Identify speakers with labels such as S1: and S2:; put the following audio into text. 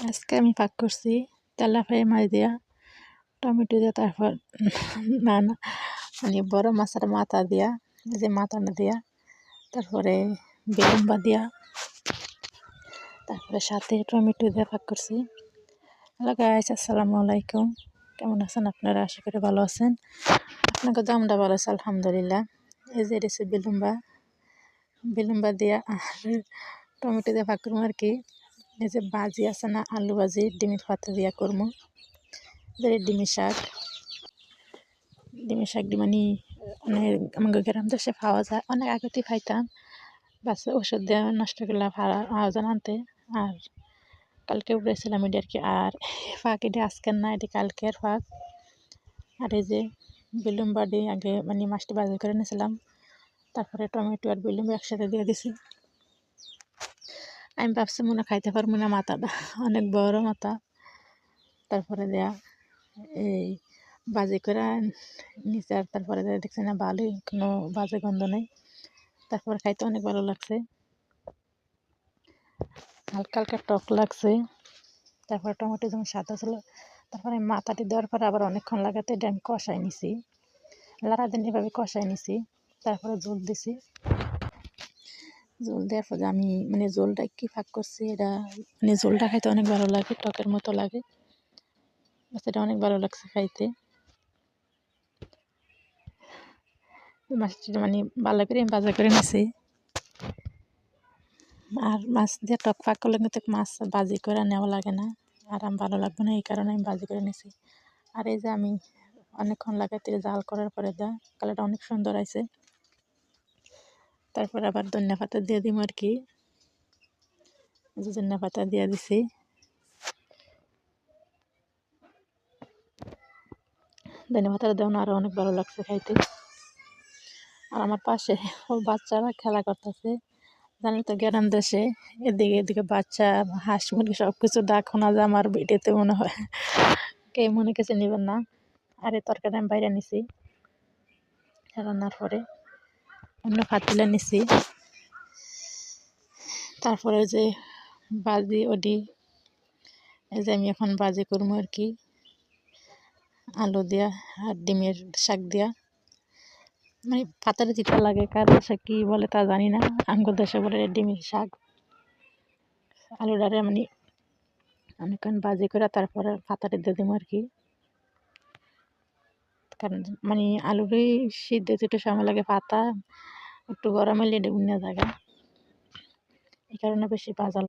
S1: আজকে আমি পাক করছি তেলাপিয়া মাছ দিয়া টমেটো দিয়া, তারপর না না মানে বড় মাছের মাথা দিয়া, এই যে মাথাটা দিয়া, তারপরে বেগুন দিয়া, তারপরে সাথে টমেটো দিয়ে পাক করছি। হ্যালো গাইস, আসসালামু আলাইকুম। কেমন আছেন আপনারা? আশা করি ভালো আছেন। আপনাকে তো আমরা ভালো আছি আলহামদুলিল্লাহ। এই যে এটা বিলুম্বা দিয়া আর টমেটো দিয়ে পাক করবো আর কি। এই যে ভাজি আছে না, আলু ভাজি ডিমের পাতা দিয়া করবো। যে ডিমের শাক মানে অনেক আমাদের গ্রাম দেশে পাওয়া যায়, অনেক আগেতেই খাইতাম, বাস ওষুধ দিয়ে নষ্ট করলে আয়োজন আনতে। আর কালকে উঠেছিলাম এটি আর কি। আর ফাঁক এটি আজকের না, এটি কালকের ফাঁক। আর এই যে বিলুম্বাটি আগে মানে মাছটি বাজি করে নিয়েছিলাম, তারপরে টমেটো আর বিলুম্ব একসাথে দিয়ে দিছি। আমি ভাবছি মনে খাইতে পারবো না, মাথাটা অনেক বড় মাথা। তারপরে দেয়া এই বাজি করে নিচে, আর তারপরে দেখছি না ভালোই, কোনো বাজে গন্ধ নেই। তারপরে খাইতে অনেক ভালো লাগছে, হালকা হালকা টক লাগছে। তারপরে টমেটো যেমন সাদা ছিল, তারপরে মাথাটি দেওয়ার পরে আবার অনেকক্ষণ লাগাতে এটা আমি কষাই নিছি, লাড়া দিন এভাবে কষাই নিছি। তারপরে জল দিছি, জল দেওয়ার পরে আমি মানে জলটা কি ফাঁক করছি, এটা মানে জলটা খাইতে অনেক ভালো লাগে, টকের মতো লাগে, এটা অনেক ভালো লাগছে খাইতে। মাছটি মানে ভালো করে আমি ভাজা করে নিছি। আর মাছ দিয়ে টক ফাঁক করলে কিন্তু মাছ ভাজি করে নেওয়া লাগে না, আর আমি ভালো লাগবে না, এই কারণে আমি ভাজি করে নিছি। আর এই যে আমি অনেকক্ষণ লাগাতে জাল করার পরে কালারটা অনেক সুন্দর আছে। তারপর আবার ধনিয়া পাতা দিয়ে দিব আর কি, ধনিয়া পাতা দিয়ে দিছি। ধনিয়া পাতা দেওয়া আরও অনেক ভালো লাগছে খাইতে। আর আমার পাশে ও বাচ্চারা খেলা করতেছে, জানি তো গ্রাম দেশে এদিকে বাচ্চা হাঁস মুরগি সব কিছু ডাক শোনা যায়, আমার ভিডিওতে মনে হয়, কে মনে কিছু নেবেন না। আর এই তরকারি আমি বাইরে নিছি, রান্নার পরে অন্য পাতিলে নিছি। তারপরে যে ভাজি ওডি, এই যে আমি এখন ভাজি করবো আর কি, আলু দিয়া আর ডিমের শাক দিয়া। মানে পাতাটা যেটা লাগে, কার দেশে কি বলে তা জানি না, আমগো দেশে বলে ডিমের শাক। আলুটারে মানে অনেকক্ষণ ভাজি করে তারপরে পাতাটা দিয়ে দেবো আর কি, কারণ মানে আলুরই সিদ্ধ একটু সময় লাগে, পাতা একটু গরম হলে এটা উন্না জায়গা, এই কারণে বেশি ভাজা